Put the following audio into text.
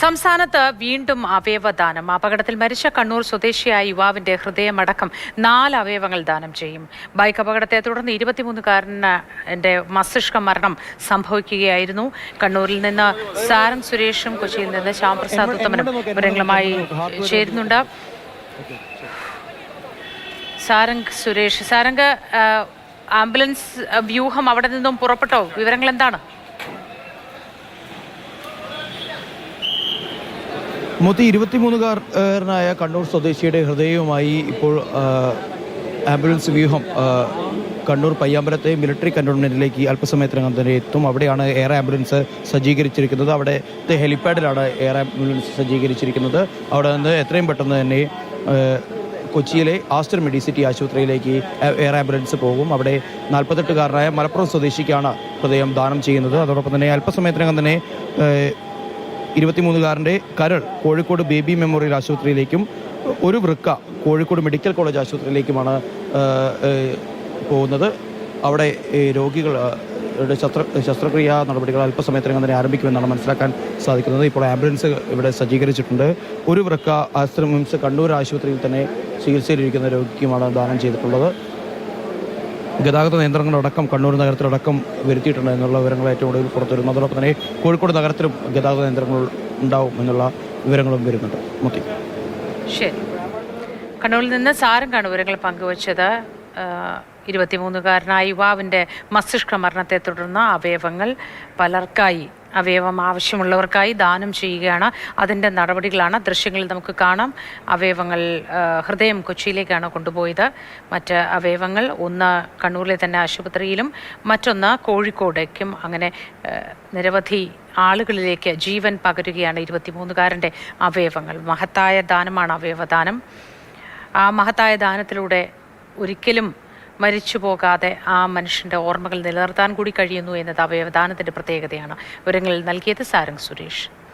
സംസ്ഥാനത്ത് വീണ്ടും അവയവദാനം. അപകടത്തിൽ മരിച്ച കണ്ണൂർ സ്വദേശിയായ യുവാവിന്റെ ഹൃദയമടക്കം 4 അവയവങ്ങൾ ദാനം ചെയ്യും. ബൈക്ക് അപകടത്തെ തുടർന്ന് 23-കാരന്റെ മസ്തിഷ്ക മരണം സംഭവിക്കുകയായിരുന്നു. കണ്ണൂരിൽ നിന്ന് സാരംഗ് സുരേഷും കൊച്ചിയിൽ നിന്ന് ശ്യാംപ്രസാദ് ഉത്തമനും വിവരങ്ങളുമായി ചേരുന്നുണ്ട്. സാരംഗ് സുരേഷ്, സാരംഗ്, ആംബുലൻസ് വ്യൂഹം അവിടെ നിന്നും പുറപ്പെട്ടോ? വിവരങ്ങൾ എന്താണ്? മൂത്തി 23-കാരനായ കണ്ണൂർ സ്വദേശിയുടെ ഹൃദയവുമായി ഇപ്പോൾ ആംബുലൻസ് വ്യൂഹം കണ്ണൂർ പയ്യാമ്പലത്തെ മിലിറ്ററി കന്റോൺമെന്റിലേക്ക് അല്പസമയത്തിനകം തന്നെ എത്തും. അവിടെയാണ് എയർ ആംബുലൻസ് സജ്ജീകരിച്ചിരിക്കുന്നത്. അവിടുത്തെ ഹെലിപ്പാഡിലാണ് എയർ ആംബുലൻസ് സജ്ജീകരിച്ചിരിക്കുന്നത്. അവിടെ നിന്ന് എത്രയും പെട്ടെന്ന് തന്നെ കൊച്ചിയിലെ ആസ്റ്റർ മെഡിസിറ്റി ആശുപത്രിയിലേക്ക് എയർ ആംബുലൻസ് പോകും. അവിടെ 48-കാരനായ മലപ്പുറം സ്വദേശിക്കാണ് ഹൃദയം ദാനം ചെയ്യുന്നത്. അതോടൊപ്പം തന്നെ അല്പസമയത്തിനകം തന്നെ 23-കാരൻ്റെ കരൾ കോഴിക്കോട് ബേബി മെമ്മോറിയൽ ആശുപത്രിയിലേക്കും ഒരു വൃക്ക കോഴിക്കോട് മെഡിക്കൽ കോളേജ് ആശുപത്രിയിലേക്കുമാണ് പോകുന്നത്. അവിടെ രോഗികളുടെ ശസ്ത്രക്രിയാ നടപടികൾ അല്പസമയത്തിനകം തന്നെ ആരംഭിക്കുമെന്നാണ് മനസ്സിലാക്കാൻ സാധിക്കുന്നത്. ഇപ്പോൾ ആംബുലൻസ് ഇവിടെ സജ്ജീകരിച്ചിട്ടുണ്ട്. ഒരു വൃക്ക ആസ്റ്റർ മിംസ് കണ്ണൂർ ആശുപത്രിയിൽ തന്നെ ചികിത്സയിലിരിക്കുന്ന രോഗിക്കുമാണ് ദാനം ചെയ്തിട്ടുള്ളത്. ഗതാഗത നിയന്ത്രണങ്ങളടക്കം കണ്ണൂർ നഗരത്തിലടക്കം വരുത്തിയിട്ടുണ്ട് എന്നുള്ള വിവരങ്ങൾ ഏറ്റവും കൂടുതൽ പുറത്തുവരുന്നു. അതോടൊപ്പം തന്നെ കോഴിക്കോട് നഗരത്തിലും ഗതാഗത നിയന്ത്രണങ്ങൾ ഉണ്ടാവും എന്നുള്ള വിവരങ്ങളും വരുന്നുണ്ട്. മുത്തി, ശരി. കണ്ണൂരിൽ നിന്ന് സാരംഗാണ് വിവരങ്ങൾ പങ്കുവച്ചത്. 23-കാരനായ യുവാവിൻ്റെ മസ്തിഷ്ക മരണത്തെ തുടർന്ന് അവയവങ്ങൾ പലർക്കായി, അവയവം ആവശ്യമുള്ളവർക്കായി ദാനം ചെയ്യുകയാണ്. അതിൻ്റെ നടപടികളാണ് ദൃശ്യങ്ങളിൽ നമുക്ക് കാണാം. അവയവങ്ങൾ, ഹൃദയം കൊച്ചിയിലേക്കാണ് കൊണ്ടുപോയത്. മറ്റ് അവയവങ്ങൾ ഒന്ന് കണ്ണൂരിലെ തന്നെ ആശുപത്രിയിലും മറ്റൊന്ന് കോഴിക്കോടേക്കും, അങ്ങനെ നിരവധി ആളുകളിലേക്ക് ജീവൻ പകരുകയാണ് 23-കാരൻ്റെ അവയവങ്ങൾ. മഹത്തായ ദാനമാണ് അവയവദാനം. ആ മഹത്തായ ദാനത്തിലൂടെ ഒരിക്കലും മരിച്ചു പോകാതെ ആ മനുഷ്യൻ്റെ ഓർമ്മകൾ നിലനിർത്താൻ കൂടി കഴിയുന്നു എന്നത് അവയവദാനത്തിൻ്റെ പ്രത്യേകതയാണ്. വിവരങ്ങൾ നൽകിയത് സാരംഗ് സുരേഷ്.